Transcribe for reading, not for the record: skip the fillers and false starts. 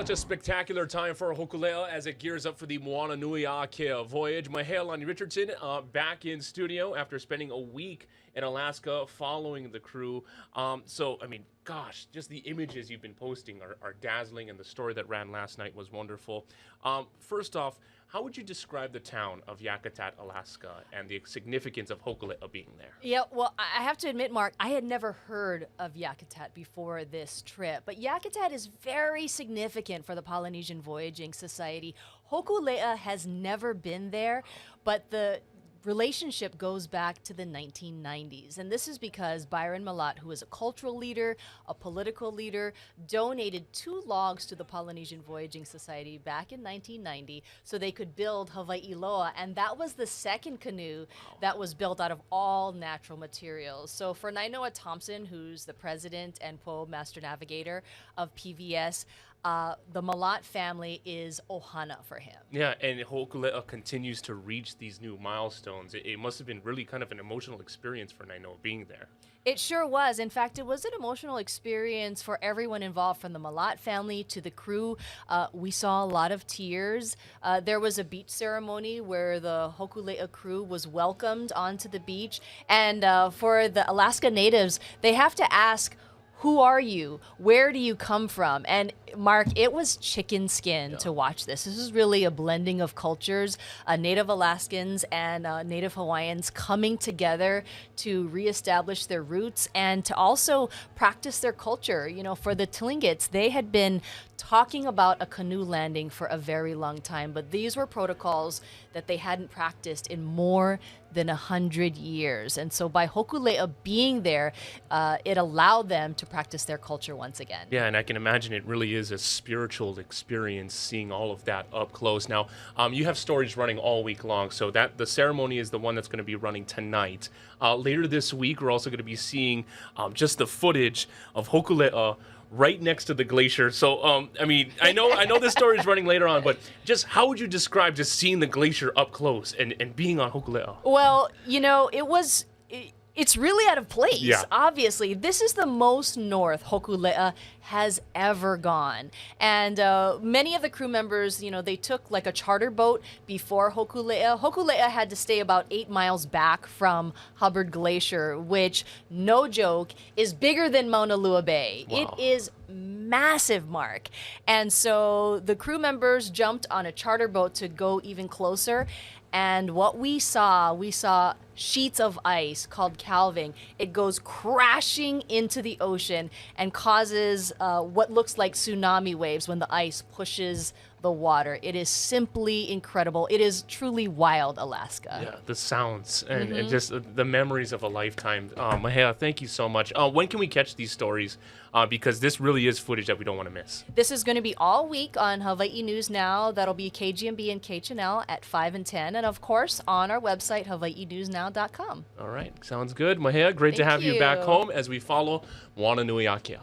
Such a spectacular time for Hokulea as it gears up for the Moana Nui Akea voyage. Mahealani Richardson back in studio after spending a week in Alaska following the crew. Gosh, just the images you've been posting are dazzling, and the story that ran last night was wonderful. First off, how would you describe the town of Yakutat, Alaska, and the significance of Hokulea being there? Yeah, well, I have to admit, Mark, I had never heard of Yakutat before this trip, but Yakutat is very significant for the Polynesian Voyaging Society. Hokulea has never been there, but the relationship goes back to the 1990s. And this is because Byron Malat, who is a cultural leader, a political leader, donated 2 logs to the Polynesian Voyaging Society back in 1990 so they could build Hawaii Loa. And that was the second canoe that was built out of all natural materials. So for Nainoa Thompson, who's the president and Po Master Navigator of PVS, the Malat family is ohana for him. Yeah, and Hokulea continues to reach these new milestones. It must have been really kind of an emotional experience for Nainoa being there. It sure was. In fact, it was an emotional experience for everyone involved, from the Malat family to the crew. We saw a lot of tears. There was a beach ceremony where the Hokulea crew was welcomed onto the beach. And for the Alaska natives, they have to ask, who are you? Where do you come from? And Mark, it was chicken skin to watch this. This is really a blending of cultures, Native Alaskans and Native Hawaiians coming together to reestablish their roots and to also practice their culture. You know, for the Tlingits, they had been talking about a canoe landing for a very long time, but these were protocols that they hadn't practiced in more than 100 years. And so by Hokulea being there, it allowed them to practice their culture once again. Yeah, and I can imagine it really is a spiritual experience seeing all of that up close. Now, you have stories running all week long, so that the ceremony is the one that's going to be running tonight. Later this week, we're also going to be seeing just the footage of Hokulea right next to the glacier. So, I know this story is running later on, but just how would you describe just seeing the glacier up close and being on Hokulea? Well, you know, it's really out of place. Yeah. Obviously, this is the most north Hokulea has ever gone. And many of the crew members, you know, they took like a charter boat before Hokulea. Hokulea had to stay about 8 miles back from Hubbard Glacier, which, no joke, is bigger than Mauna Lua Bay. Wow. It is massive, Mark. And so the crew members jumped on a charter boat to go even closer. And what we saw sheets of ice called calving. It goes crashing into the ocean and causes what looks like tsunami waves when the ice pushes the water. It is simply incredible. It is truly wild Alaska. Yeah, the sounds and just the memories of a lifetime. Mahea, thank you so much. When can we catch these stories? Because this really is footage that we don't want to miss. This is going to be all week on Hawaii News Now. That'll be KGMB and KCHNL at 5 and 10. And of course, on our website, hawaiinewsnow.com. All right, sounds good. Mahea, great to have you back home as we follow Moana Nui Akea.